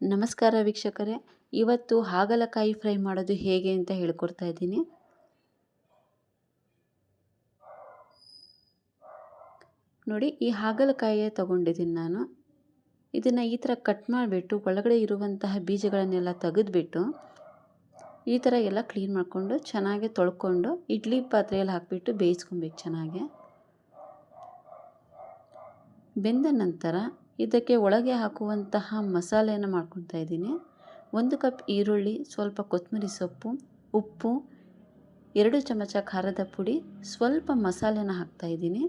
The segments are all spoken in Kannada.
ನಮಸ್ಕಾರ ವೀಕ್ಷಕರೇ, ಇವತ್ತು ಹಾಗಲಕಾಯಿ ಫ್ರೈ ಮಾಡೋದು ಹೇಗೆ ಅಂತ ಹೇಳ್ಕೊಡ್ತಾ ಇದ್ದೀನಿ. ನೋಡಿ, ಈ ಹಾಗಲಕಾಯಿ ತಗೊಂಡಿದ್ದೀನಿ ನಾನು. ಇದನ್ನು ಈ ಥರ ಕಟ್ ಮಾಡಿಬಿಟ್ಟು ಒಳಗಡೆ ಇರುವಂತಹ ಬೀಜಗಳನ್ನೆಲ್ಲ ತೆಗೆದುಬಿಟ್ಟು ಈ ಥರ ಎಲ್ಲ ಕ್ಲೀನ್ ಮಾಡಿಕೊಂಡು ಚೆನ್ನಾಗಿ ತೊಳ್ಕೊಂಡು ಇಡ್ಲಿ ಪಾತ್ರೆಯಲ್ಲಿ ಹಾಕಿಬಿಟ್ಟು ಬೇಯಿಸ್ಕೊಬೇಕು ಚೆನ್ನಾಗಿ. ಬೆಂದ ನಂತರ ಇದಕ್ಕೆ ಒಳಗೆ ಹಾಕುವಂತಹ ಮಸಾಲೆಯನ್ನು ಮಾಡ್ಕೊತಾ ಇದ್ದೀನಿ. 1 ಕಪ್ ಈರುಳ್ಳಿ, ಸ್ವಲ್ಪ ಕೊತ್ತಂಬರಿ ಸೊಪ್ಪು, ಉಪ್ಪು, 2 ಚಮಚ ಖಾರದ ಪುಡಿ, ಸ್ವಲ್ಪ ಮಸಾಲೆನ ಹಾಕ್ತಾ ಇದ್ದೀನಿ.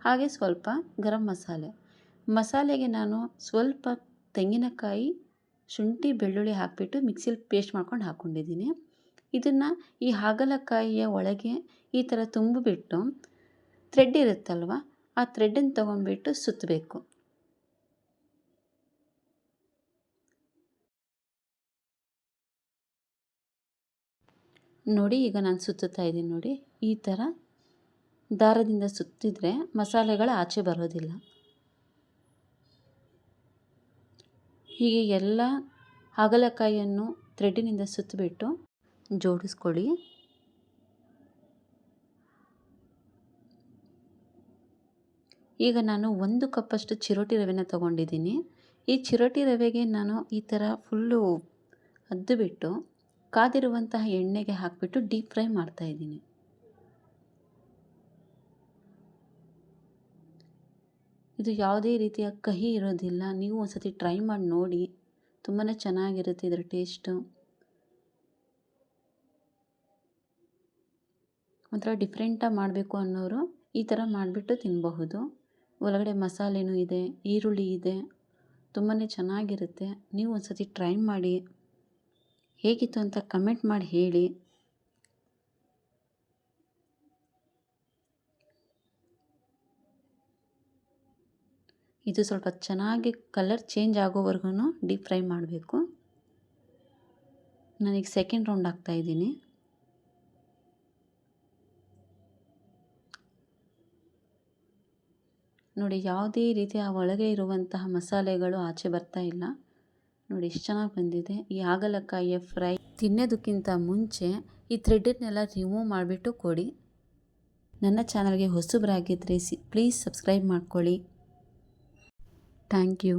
ಹಾಗೆ ಸ್ವಲ್ಪ ಗರಂ ಮಸಾಲೆಗೆ ನಾನು ಸ್ವಲ್ಪ ತೆಂಗಿನಕಾಯಿ, ಶುಂಠಿ, ಬೆಳ್ಳುಳ್ಳಿ ಹಾಕಿಬಿಟ್ಟು ಮಿಕ್ಸಿಲಿ ಪೇಸ್ಟ್ ಮಾಡ್ಕೊಂಡು ಹಾಕ್ಕೊಂಡಿದ್ದೀನಿ. ಇದನ್ನು ಈ ಹಾಗಲಕಾಯಿಯ ಒಳಗೆ ಈ ಥರ ತುಂಬಿಬಿಟ್ಟು ಥ್ರೆಡ್ ಇರುತ್ತಲ್ವ, ಆ ಥ್ರೆಡ್ಡನ್ನು ತೊಗೊಂಡ್ಬಿಟ್ಟು ಸುತ್ತಬೇಕು. ನೋಡಿ, ಈಗ ನಾನು ಸುತ್ತುತ್ತಾ ಇದ್ದೀನಿ. ನೋಡಿ, ಈ ಥರ ದಾರದಿಂದ ಸುತ್ತಿದ್ರೆ ಮಸಾಲೆಗಳು ಆಚೆ ಬರೋದಿಲ್ಲ. ಹೀಗೆ ಎಲ್ಲ ಹಾಗಲಕಾಯಿಯನ್ನು ಥ್ರೆಡ್ಡಿನಿಂದ ಸುತ್ತಿಬಿಟ್ಟು ಜೋಡಿಸ್ಕೊಳ್ಳಿ. ಈಗ ನಾನು 1 ಕಪ್ಪಷ್ಟು ಚಿರೋಟಿ ರವೆನ ತೊಗೊಂಡಿದ್ದೀನಿ. ಈ ಚಿರೋಟಿ ರವೆಗೆ ನಾನು ಈ ಥರ ಫುಲ್ಲು ಅದ್ದುಬಿಟ್ಟು ಕಾದಿರುವಂತಹ ಎಣ್ಣೆಗೆ ಹಾಕಿಬಿಟ್ಟು ಡೀಪ್ ಫ್ರೈ ಮಾಡ್ತಾಯಿದ್ದೀನಿ. ಇದು ಯಾವುದೇ ರೀತಿಯ ಕಹಿ ಇರೋದಿಲ್ಲ. ನೀವು ಒಂದ್ಸತಿ ಟ್ರೈ ಮಾಡಿ ನೋಡಿ, ತುಂಬಾ ಚೆನ್ನಾಗಿರುತ್ತೆ ಇದರ ಟೇಸ್ಟು. ಒಂಥರ ಡಿಫ್ರೆಂಟಾಗಿ ಮಾಡಬೇಕು ಅನ್ನೋರು ಈ ಥರ ಮಾಡಿಬಿಟ್ಟು ತಿನ್ನಬಹುದು. ಒಳಗಡೆ ಮಸಾಲೆನೂ ಇದೆ, ಈರುಳ್ಳಿ ಇದೆ, ತುಂಬಾ ಚೆನ್ನಾಗಿರುತ್ತೆ. ನೀವು ಒಂದ್ಸತಿ ಟ್ರೈ ಮಾಡಿ, ಹೇಗಿತ್ತು ಅಂತ ಕಮೆಂಟ್ ಮಾಡಿ ಹೇಳಿ. ಇದು ಸ್ವಲ್ಪ ಚೆನ್ನಾಗಿ ಕಲರ್ ಚೇಂಜ್ ಆಗೋವರೆಗೂ ಡೀಪ್ ಫ್ರೈ ಮಾಡಬೇಕು. ನಾನೀಗ ಸೆಕೆಂಡ್ ರೌಂಡ್ ಹಾಕ್ತಾಯಿದ್ದೀನಿ. ನೋಡಿ, ಯಾವುದೇ ರೀತಿಯ ಒಳಗೆ ಇರುವಂತಹ ಮಸಾಲೆಗಳು ಆಚೆ ಬರ್ತಾ ಇಲ್ಲ. ನೋಡಿ, ಎಷ್ಟು ಚೆನ್ನಾಗಿ ಬಂದಿದೆ. ಈ ಹಾಗಲಕಾಯಿಯ ಫ್ರೈ ತಿನ್ನೋದಕ್ಕಿಂತ ಮುಂಚೆ ಈ ಥ್ರೆಡ್ಡನ್ನೆಲ್ಲ ರಿಮೂವ್ ಮಾಡಿಬಿಟ್ಟು ಕೊಡಿ. ನನ್ನ ಚಾನಲ್ಗೆ ಹೊಸಬರಾಗಿದ್ದರೆ ಪ್ಲೀಸ್ ಸಬ್ಸ್ಕ್ರೈಬ್ ಮಾಡ್ಕೊಳ್ಳಿ. Thank you.